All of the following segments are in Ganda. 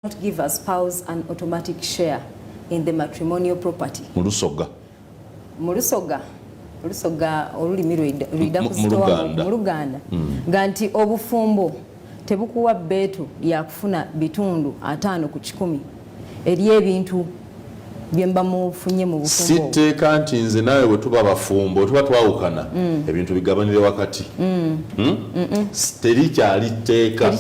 not give a spouse an automatic share in the matrimonial property. Mulusoga olulimi lwida kusitowa mu Luganda ganti obufumbo tebukuwa beetu ya kufuna bitundu 5 ku 10 eri ebintu byemba mufunye mu bufumbo. Siteeka nti nze nawe bwe tuba bafumbo tuba twawukana ebintu bigabanire wakati. Terikyali teeka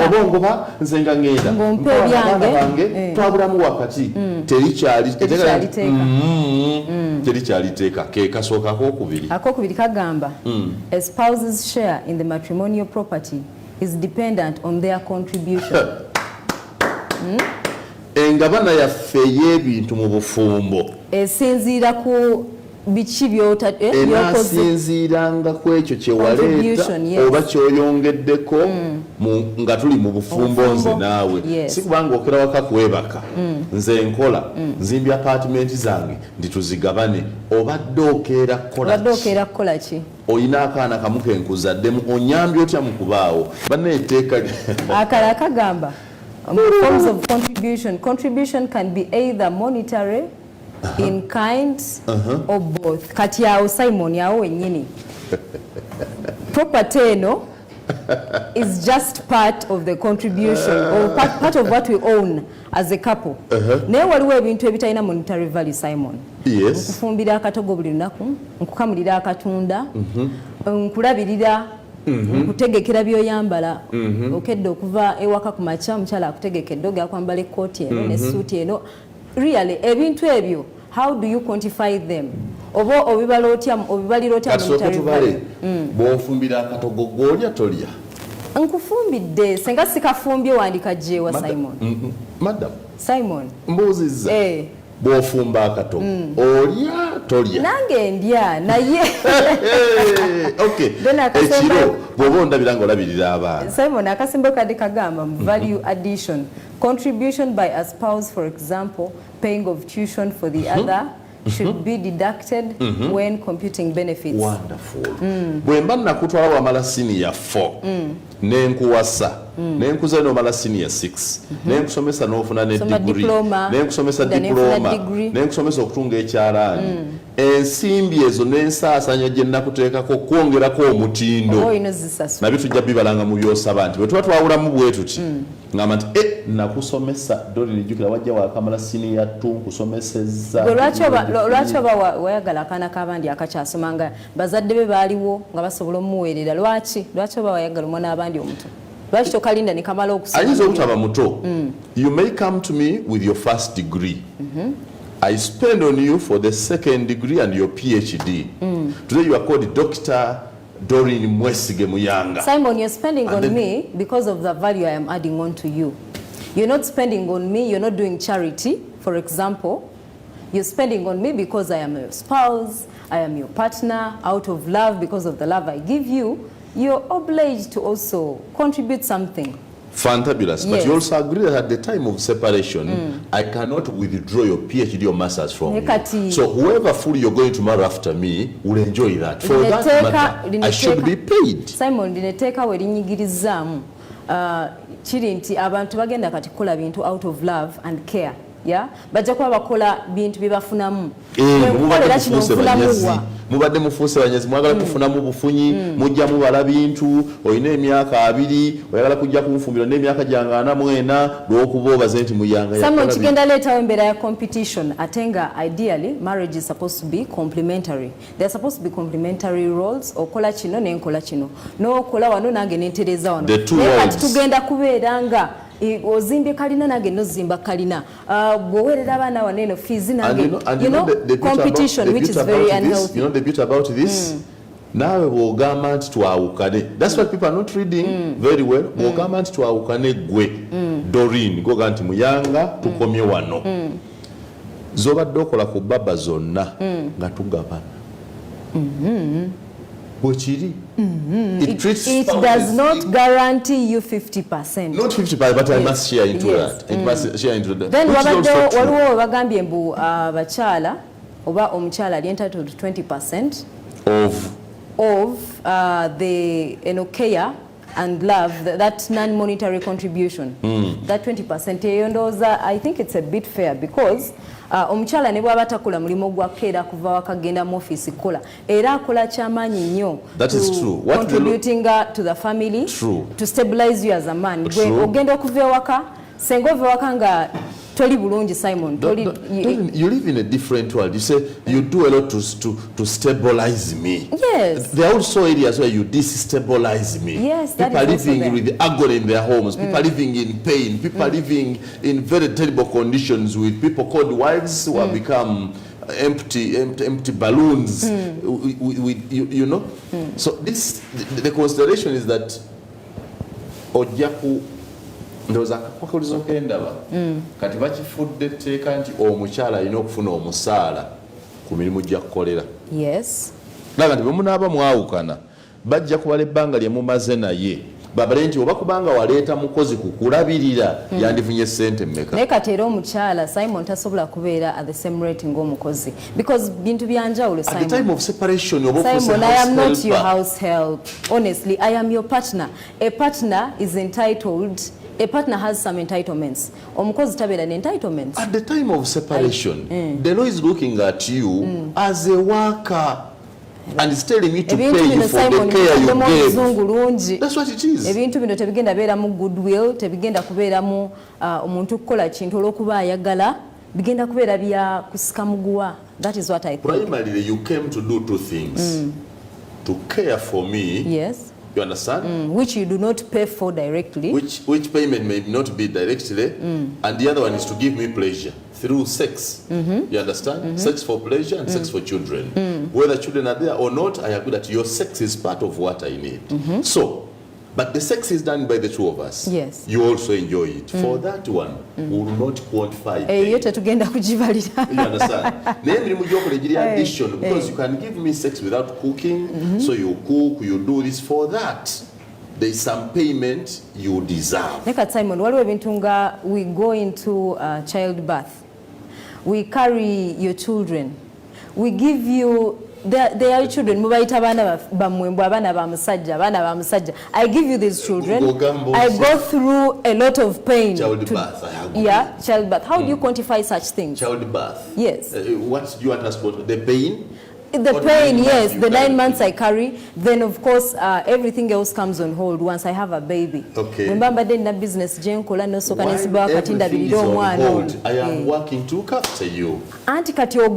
obongo ba nze nga ngenda bange twabulamu wakati terikyali teeka ke kasooka akokubiri kagamba a spouse's share in the matrimonial property is dependent on their contribution. Engabana yaffe y'ebintu mu bufumbo esinziira ku biki enasinziiranga ku ekyo kye waleeta oba kyoyongeddeko nga tuli mu bufumbo nze naawe si kubanga okera waka kwebaka nze nkola nzimbya apartment zange ndi tuzigabane obadde okeera kukola ki oyina akaana kamu kenkuzaddemu onyambye otya mu kubaawo banneeteeka akala akagamba forms of contribution can be either monetary in kind or both. Kati yao Simon yao wenyini property eno is just part of the contribution or part of what we own as a couple. Naye waliwo ebintu ebitalina monetary value Simon. Yes. Nkufumbira akatogo buli lunaku, nkukamulira akatunda, nkulabirira kutegekera byoyambala okedde okuva ewaka ku makya omukyala akutegeka ga kwambala ekkooti eno ne suuti eno. Really ebintu ebyo how do you quantify them oba obibalira otya monetary value? Bw'ofumbira akatogo gw'olya tolya? Nkufumbidde senga sikafumbye wandika jewa Simon. Madam Simon mbuuzizza bw'ofumba akatogo olya tolya? Nange ndya naye okay ekiro bw'oba ondabira ng'olabirira abaana. Simon akasembo kadde kagamba value addition, contribution by a spouse, for example paying of tuition for the other should be deducted when computing benefits. Wonderful. Bwemba nakutwala wamala senior 4 nenkuwasa nenkuza nomala senior 6 nenkusomesa n'ofuna ne degree nenkusomesa diploma nenkusomesa okutunga ekyalaani ensimbi ezo n'ensaasanya gye nakuteekako kwongerako omutindo nabyo tujja bibalanga mu byosaba nti bwe tuba twawulamu bwe tuti ngamba nti nakusomesa doli nijjukira wajja wakamala senior 2 nkusomesezza. Lwaki oba wayagala akaana k'abandi akakyasoma nga bazadde be baaliwo nga basobola omuweerera lwaki oba wayagala omwana abandi omuto lwaki tokalinda ne kamala okusoma? Ayinza obutaba muto. You may come to me with your first degree. I spend on you for the second degree and your PhD. Today you are called Dr. Doreen Mwesige Muyanga. Simon, you're spending on me because of the value I am adding on to you. You're not spending on me, you're not doing charity, for example. You're spending on me because I am your spouse, I am your partner, out of love, because of the love I give you. You're obliged to also contribute something. Fantabulous. Yes. But you also agree that at the time of separation, I cannot withdraw your PhD or master's from you. So whoever fool you're going to marry after me will enjoy that. For that matter, I should be paid. Simon, dineteka werinyigirizzamu kiri nti abantu bagenda kati kola bintu out of love and care. Yeah, bajja kuba bakola bintu byebafunamu. Mubadde mufuuse banyezi mwagala kufunamu bufunyi mujja mubala bintu oyina emyaka 2 oyagala kujja kunfumbira n'emyaka gyange 44 lw'okuba obaze nti muyanga ya. Someone kigenda leetawo embeera ya competition atenga ideally marriage is supposed to be complementary. There are supposed to be complementary roles. Okola kino nenkola kino n'okola wano nange nentereza wano naye kati tugenda kubeera nga ozimbye kalina nange nozimba kalina bwowerera abaana waneno fees nange competition which is very unhealthy. You know the beauty about this? Nawe bw'ogamba nti twawukane, that's what people are not reading very well. Bw'ogamba nti twawukane gwe Doreen goga nti muyanga tukomye wano zobadde okola ku baba zonna nga tugabana bwekiri. It does not guarantee you 50%. Not 50%, but I must share into that. It must share into that. Then waliwo bagambye mbu abakyala oba omukyala ali entitled to 20% of the care and love, that non-monetary contribution, that 20% eyo ndowooza, I think it's a bit fair because omukyala ne bw'aba takola mulimu gwa keera kuva wakagenda mu office kola era akola kyamaanyi nnyo contributing to the family, to stabilize you as a man. Gwe ogenda okuva ewaka senga ova ewaka nga toli bulungi, Simon. You live in a different world. You say you do a lot to stabilize me. Yes. There are also areas where you destabilize me. Yes, people are living with agony in their homes. People are living in pain. People are living in very terrible conditions with people called wives who have become empty balloons. You know. So the consideration is that Ojaku. Ndoza akakulizo kendaba kati bakifudde etteeka nti omukyala alina okufuna omusaala ku mirimu gya kukolera. Yes. Naga nti bwe munaaba mwawukana bajja kubala ebbanga lye mumaze naye babale nti oba kubanga waleeta mukozi kukulabirira yandifunye ssente mmeka. Naye kati era omukyala Simon tasobola kubeera at the same rate ng'omukozi because bintu byanjawulo. Simon, at the time of separation oba Simon, I am not your house help. Honestly, I am your partner. A partner is entitled. A partner has some entitlements. Omukozi tabera ne entitlements. At the time of separation, the law is looking at you as a worker and is telling you to pay you for the care you gave. That's what it is. Ebintu bino tebigenda beera mu goodwill, tebigenda kubeera mu omuntu kukola kintu olw'okuba ayagala, bigenda kubeera bya kusika muguwa. That is what I think. Primarily, you came to do two things. To care for me. Yes. You understand? Which you do not pay for directly. Which payment may not be directly, and the other one is to give me pleasure through sex. You understand? Sex for pleasure and sex for children. Whether children are there or not, I agree that your sex is part of what I need. So, but the sex is done by the two of us. Yes. You also enjoy it. For that one, we will not quantify it. You understand? Addition, because you can give me sex without cooking, so you cook, you do this. For that, there is some payment you deserve. Like Simon, we go into childbirth. We carry your children. We give you. They are children. I give you these children. I go through a lot of pain. Childbirth. Yeah, childbirth. How do you quantify such things? Childbirth. Yes. What do you understand? The pain? The pain, yes. The 9 months I carry. Then, of course, everything else comes on hold once I have a baby. Okay. Remember, then the business, I am working to look after you. Auntie Katio,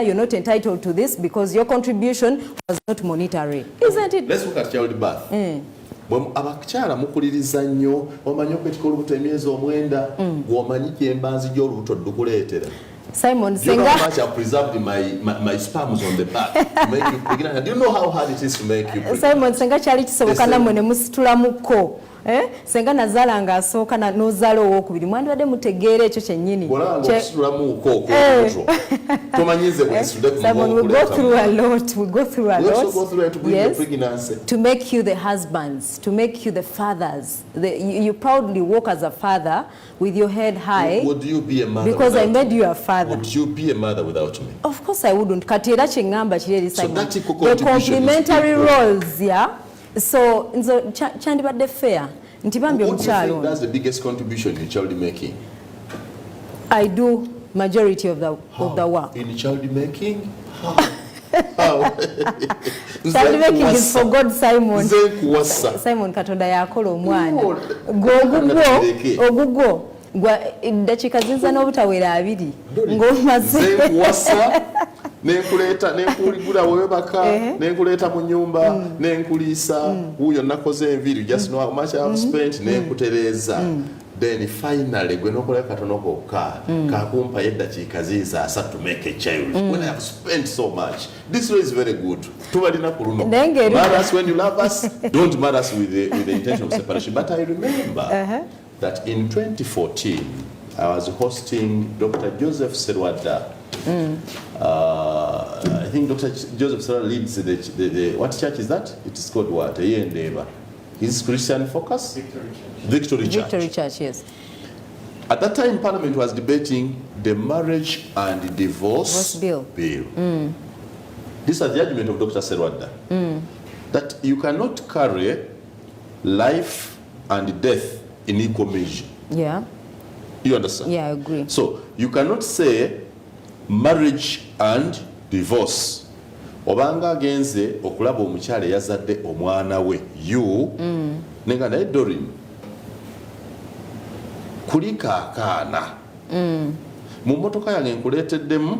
you're not entitled to this because your contribution was not monetary. Isn't it? Let's look at childbirth. Abakyala mukuliriza nnyo omanyi okwetika olubuto emyezi omwenda gwomanyi kyembanzi gy'olubuto dukuleetera. Simon, do you know how much I preserved my sperms on the back to make you pregnant? Do you know how hard it is to make you pregnant? Simon, senga chali kisoboka namwe ne musitula muko. Senga nazala nga asooka n'ozaala owookubiri mwandibadde mutegeera ekyo kyennyini. Simon, we go through a lot. We go through a lot. Yes. To make you the husbands, to make you the fathers. You proudly walk as a father with your head high. Would you be a mother? Because I made you a father. Would you be a mother without me? Of course I wouldn't. Katera chingamba chireri Simon. So the complementary roles, yeah. So chandibadde fair. Ntibambi omukyalo. That's the biggest contribution in child making. I do majority of the work. In child making? Child making is for God, Simon. Simon Katonda yakola omwana. Ogugwo dakiika zinza n'obutawera abiri ng'omaze nenkuligula webaka nenkuleeta mu nyumba nenkuliisa wuuyo nakoze enviiri just know how much I have spent nenkutereeza then finally gwe nokola katono kokka kakumpa eddakiika ziiza asatu to make a child when I have spent so much. This way is very good. Tubalina ku luno. Marry us when you love us, don't marry us with the intention of separation. But I remember that in 2014 I was hosting Dr. Joseph Serwadda. I think Dr. Joseph Serwadda leads the what church is that? It is called what? Is Christian Focus? Victory Church. Victory Church, yes. At that time, Parliament was debating the marriage and divorce bill. This is the argument of Dr. Serwadda. that you cannot carry life and death in equal measure. Yeah. You understand? Yeah, I agree. So you cannot say marriage and divorce. Obanga agenze okulaba omukyala yazadde omwana we you nenga naye Doreen kulika akaana mu motoka yange nkuleeteddemu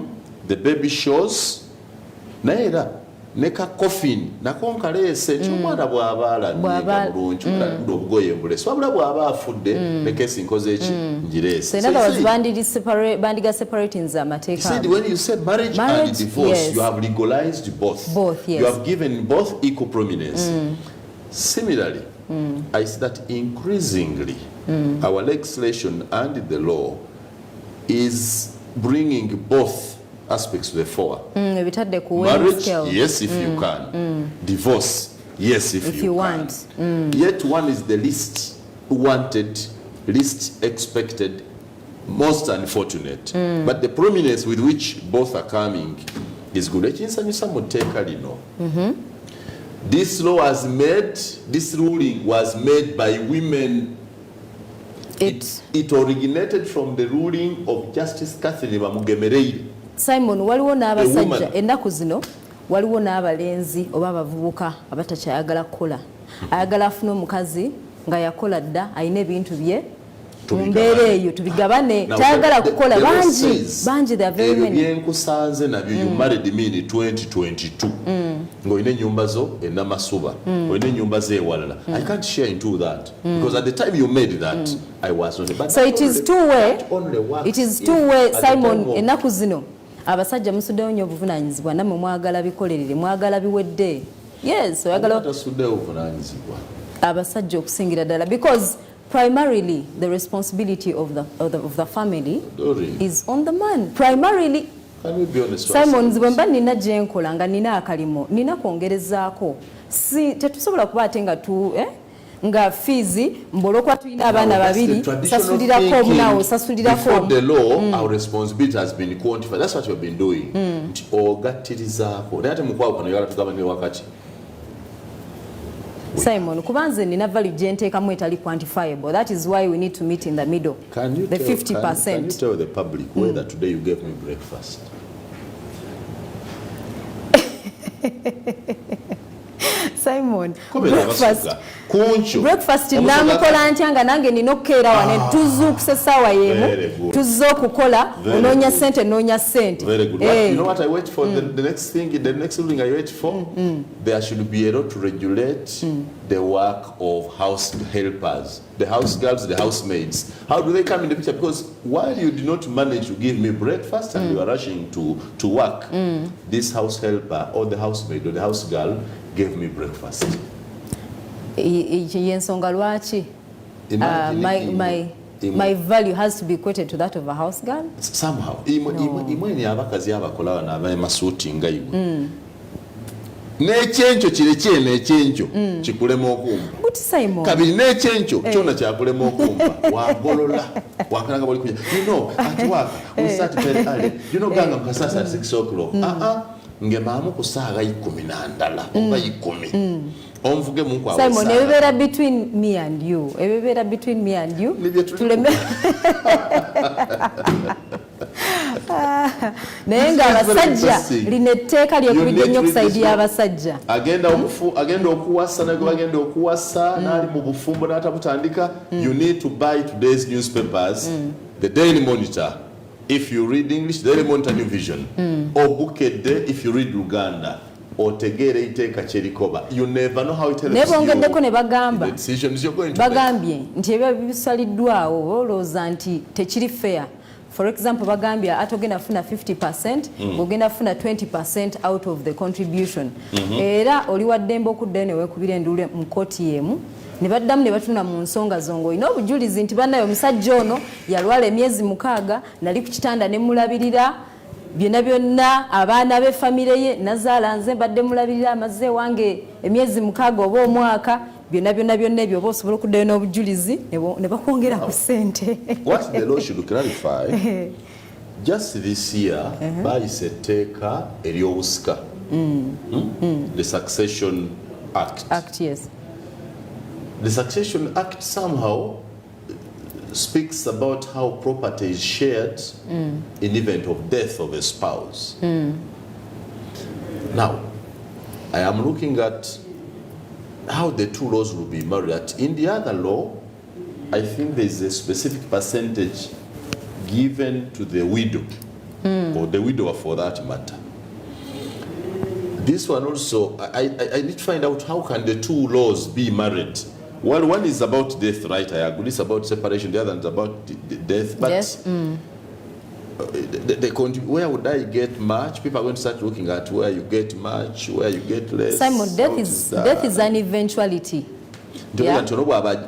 the baby shows naye era ne ka coffin nako nkaleese nti omwana bw'abaala nninga mulungi obugoye mbulesi wabula bw'aba afudde ne kesi nkoze eki ngireese. So in other words, bandiga separating z'amateeka. See, when you say marriage and divorce, yes, you have legalized both. Both, yes. You have given both equal prominence. Similarly, I see that increasingly our legislation and the law is bringing both aspects to the fore. Marriage, yes, if you can. Divorce, yes, if you want. Yet one is the least wanted, least expected, most unfortunate. But the prominence with which both are coming is good. This law was made, this ruling was made by women. It originated from the ruling of Justice Catherine Bamugemereire. Simon, waliwo n'abasajja ennaku zino waliwo n'abalenzi oba abavubuka abatakyayagala kukola. Ayagala afune omukazi nga yakola dda ayina ebintu bye mu mbeera eyo tubigabane tayagala kukola bangi they are very many. Byenkusanze nabyo you married me in 2022 ng'olina ennyumba zo ennamasuba olina ennyumba zo ewalala. I can't share into that because at the time you made that I was not. But so it is two-way. It is two-way. Simon, ennaku zino abasajja musuddeyo nnyo obuvunaanyizibwa nammwe mwagala bikolerere mwagala biwedde. Yes, oyagala tasuddeyo obuvunaanyizibwa abasajja okusingira ddala because primarily the responsibility of the family is on the man primarily. Can we be honest? Simon, bwe mba nina gye nkola nga nina akalimo nina kwongerezaako si tetusobola kuba ate nga nga fizi mbolokwa tulina abaana babiri sasulirako omunaawo sasulirako. Before the law, our responsibility has been quantified. That's what we've been doing. Nti ogattirizaako naye ate mukwawo kano yagala tugabanire wakati. Simon, kubanze nina value gye nteekamu etali quantifiable. That is why we need to meet in the middle. Can you the tell, 50%. Can you tell the public whether today you gave me breakfast? Simon, breakfast namukola ntya nga nange nina okukeera wane tuzuukuse essaawa y'emu tuzze okukola onoonya ssente noonya ssente. Very good. You know what I wait for? The next thing, the next ruling I wait for, there should be a law to regulate the work of house helpers, the house girls, the housemaids. How do they come in the picture? Because while you did not manage to give me breakfast and you are rushing to work, this house helper or the housemaid or the house girl gave me breakfast. Yensonga lwaki my value has to be equated to that of a house girl somehow. Imweni abakazi abakola na abamasuuti nga iwe n'ekyencho kirekye n'ekyencho kikulema okumba kabiri n'ekyencho kyona kyakulema okumba wagolola wakalanga bali kuja at work we start very early ganga mukasasa at 6 o'clock ngemaamu ku saaga 10 oba 10 omvuge mungu awo Simon ebibera between me and you tuleme naye nga abasajja lino etteeka lyekubidde nnyo okusaidia abasajja agenda okuwasa naye bagenda okuwasa n'ali mu bufumbo n'atabutandika. You need to buy today's newspapers, the Daily Monitor if you read English, Daily Monitor New Vision, or Bukedde if you read Luganda. Otegere iteeka cherikoba. You never know how it helps you. Nebongeddeko ne bagamba. The decisions you're going to bagambye nti ebyo bisaliddwawo olowooza nti tekiri fair. For example, bagambye atogenda afuna 50%, ogenda afuna 20% out of the contribution. Era oli waddembe okuddayo ne weekubira enduule mu kkooti y'emu ne baddamu ne batuna mu nsonga zongo olina obujulizi nti bannayo omusajja ono yalwala emyezi 6 nali ku kitanda ne mulabirira byonna abaana be famire ye nazaala nze badde mulabirira amaze wange emyezi 6 oba omwaka byonna ebyo oba osobola okuddayo n'obujulizi ne bakwongera ku ssente. What the law should clarify, just this year bayise etteeka ery'obusika, the succession Act. Yes. The Succession Act somehow speaks about how property is shared in event of death of a spouse. Now, I am looking at how the two laws will be married. In the other law, I think there is a specific percentage given to the widow, or the widower for that matter. This one also, I need to find out how can the two laws be married. Well, one is about death, right? I agree. It's about separation. The other is about death. But yes. Where would I get much? People are going to start looking at where you get much, where you get less. Simon, death is an eventuality. Yeah. So that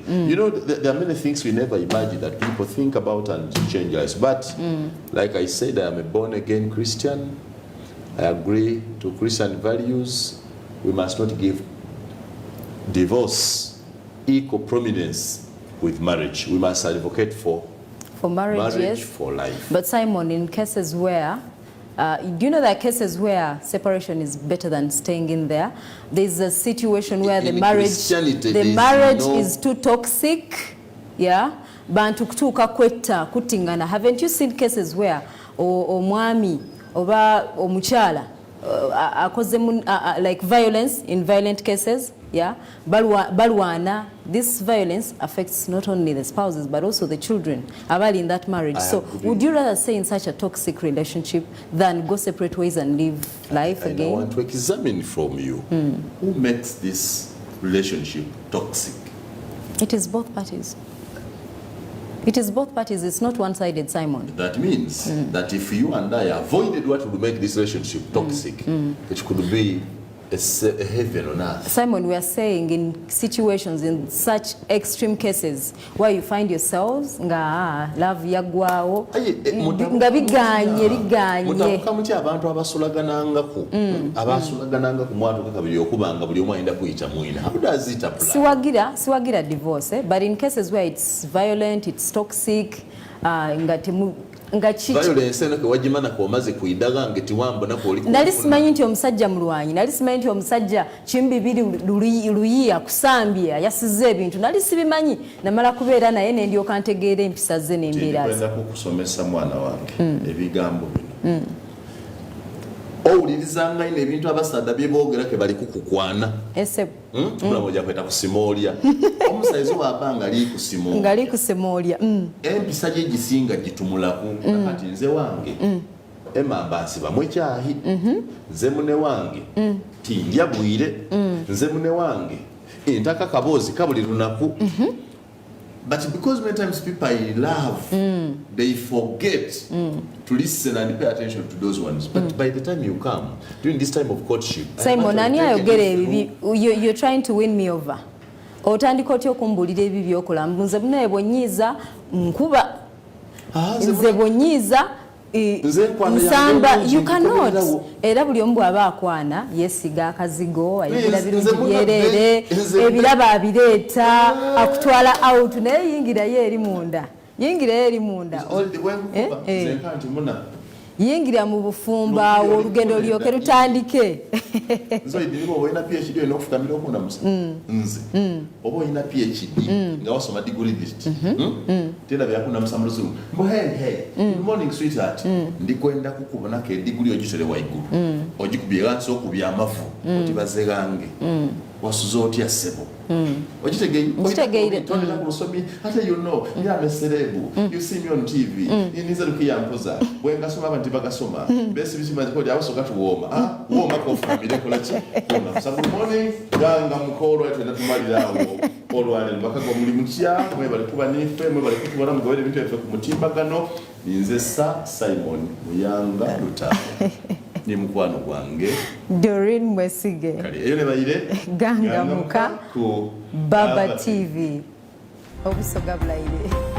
you know, there are many things we never imagine that people think about and change us. But like I said, I am a born-again Christian. I agree to Christian values. We must not give divorce equal prominence with marriage. We must advocate for marriage, yes. For life. But Simon, in cases where do you know that cases where separation is better than staying in there? There's a situation where the marriage is too toxic, yeah. Bantu kutuka kwetta kutingana. Haven't you seen cases where omwami oba omuchala like violence in violent cases, yeah, balwana. This violence affects not only the spouses but also the children abali in that marriage. So would you rather stay in such a toxic relationship than go separate ways and live life again? I want to examine from you who makes this relationship toxic. It is both parties. It is both parties. It's not one-sided, Simon. That means that if you and I avoided what would make this relationship toxic, it could be a heaven on earth. Simon, we are saying in situations, in such extreme cases, where you find yourselves, love yagwao, nga biganye. Mutavuka muti abantu abasulagananga ku mwatu kakabiri okubanga buli omu ayenda kuyita mwina. How does it apply? Siwagira divorce, but in cases where it's violent, it's toxic, violence eno wajimana ko maze kuidaga ngeti wambona ko liko nali simanyi nti omusajja mulwanyi nali simanyi nti omusajja chimbibiri luyiya kusambya yasize ebintu nali sibimanyi namala kubeera naye ne ndyoka ntegeera empisa ze n'embeera ze kwenda kukusomesa mwana wange ebigambo bino owulirizanga ine ebintu abasada byeboogera ke bali kukukwana ese mula moja kweta kusimolya omusaizo wabanga ngali kusimolya empisa gye gisinga gitumulaku kati nze wange emambasi bamwe kyahi nze mune wange tinja bwire nze mune wange intaka kabozi kabuli lunaku. But because many times people I love, they forget to listen and pay attention to those ones. But by the time you come, during this time of courtship, Simon, you're trying to win me over. Otandika otyo kumbulira ebibi byokola nze bune ebonyiza nkuba nze bonyiza nsamba you cannot era buli omu bw'aba akwana yesiga akazigo ayingira birungi byerere ebiraba abireeta akutwala out naye yingira ye eri munda yingira mu bufumba olugendo lyoke lutandike nzo idingo oyina PhD eno okufukamira okunda musa nze oba oyina PhD nga wasoma degree list tena byakunda musa muluzu mbo hey good morning sweetheart ndikwenda kukubona ke degree ogisere waiguru ogikubye ganso okubya amafu otibaze gange wasuzo otya sebo okitegeye tondera ku musomi ate you know ya meselebu you see me on TV iniza lukiyampoza bwenga soma abantu bagasoma besi bisimaze ko yawo soka tuwoma woma ko family kola ki ona sabu morning ganga mukolo etenda tumalirawo olwale bakago muri mutya mwe bali kuba nife mwe bali kutubona mugabere bintu efe ku mutimbagano ninze Simon Muyanga Lutalo ni mukwano gwange Doreen Mwesige kali eyo ne bayire ganga muka ku Baba TV obusoga bulaire.